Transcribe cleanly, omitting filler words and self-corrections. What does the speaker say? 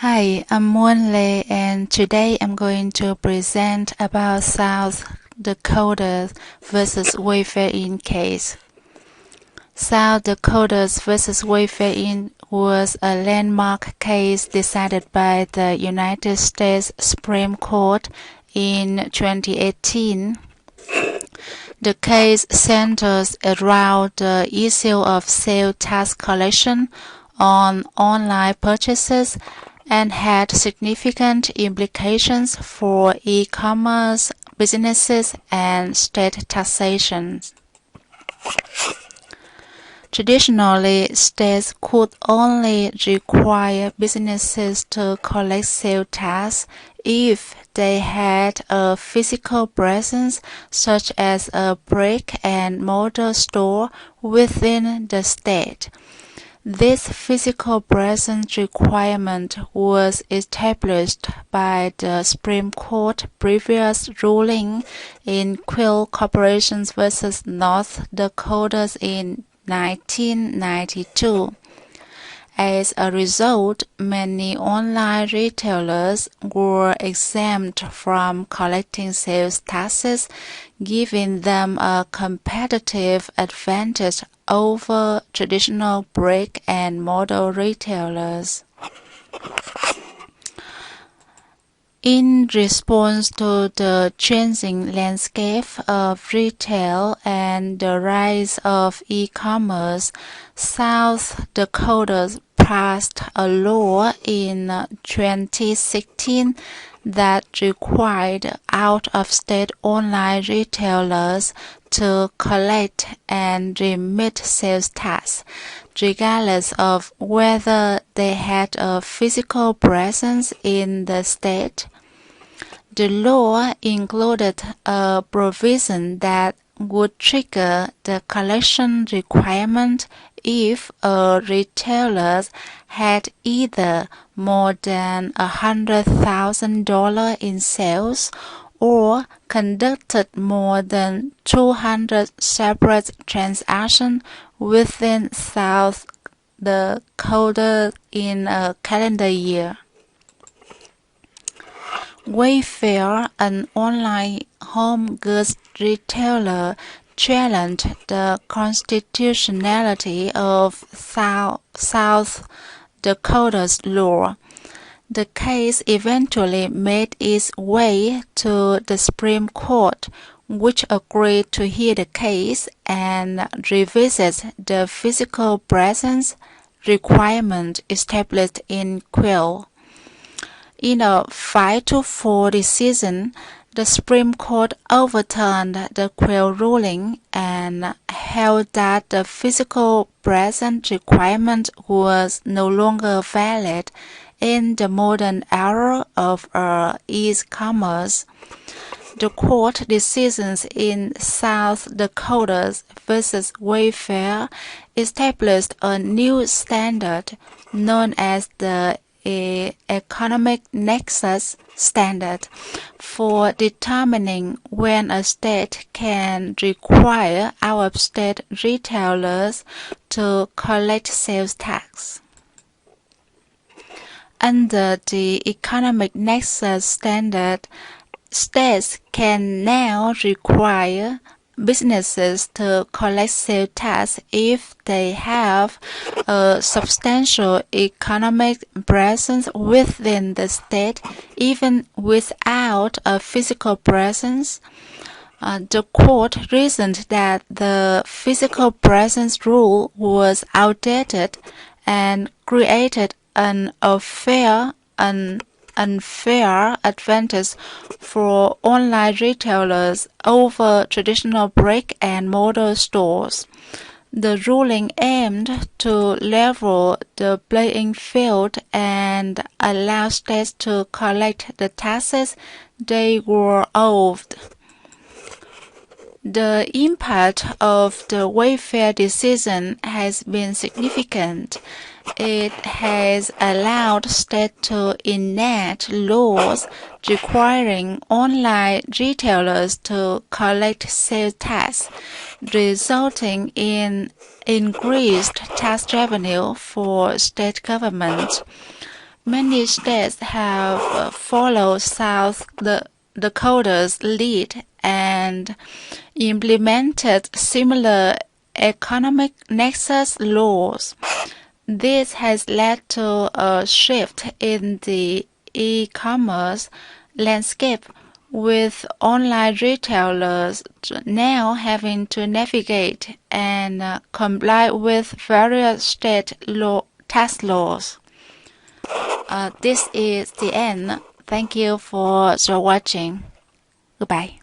Hi, I'm Wonlei, and today I'm going to present about South Dakota versus Wayfair in case. South Dakota's versus Wayfair in was a landmark case decided by the United States Supreme Court in 2018. The case centers around the issue of sales tax collection on online purchases and had significant implications for e-commerce businesses and state taxation. Traditionally, states could only require businesses to collect sales tax if they had a physical presence, such as a brick-and-mortar store within the state. This physical presence requirement was established by the Supreme Court previous ruling in Quill Corporation versus North Dakota in 1992. As a result, many online retailers were exempt from collecting sales taxes, giving them a competitive advantage over traditional brick-and-mortar retailers. In response to the changing landscape of retail and the rise of e-commerce, South Dakota passed a law in 2016 that required out-of-state online retailers to collect and remit sales tax, regardless of whether they had a physical presence in the state. The law included a provision that would trigger the collection requirement if a retailer had either more than $100,000 in sales or conducted more than 200 separate transactions within South Dakota in a calendar year. Wayfair, an online home goods retailer, challenged the constitutionality of South Dakota's law. The case eventually made its way to the Supreme Court, which agreed to hear the case and revisit the physical presence requirement established in Quill. In a 5-4 decision, the Supreme Court overturned the Quill ruling and held that the physical presence requirement was no longer valid in the modern era of e-commerce. The court decisions in South Dakota versus Wayfair established a new standard known as the economic nexus standard for determining when a state can require out-of-state retailers to collect sales tax. Under the economic nexus standard, states can now require businesses to collect sales tax if they have a substantial economic presence within the state, even without a physical presence. The court reasoned that the physical presence rule was outdated and created an unfair advantage for online retailers over traditional brick-and-mortar stores. The ruling aimed to level the playing field and allow states to collect the taxes they were owed. The impact of the Wayfair decision has been significant. It has allowed states to enact laws requiring online retailers to collect sales tax, resulting in increased tax revenue for state governments. Many states have followed South Dakota's lead and implemented similar economic nexus laws. This has led to a shift in the e-commerce landscape, with online retailers now having to navigate and comply with various state tax laws. This is the end. Thank you for watching. Goodbye.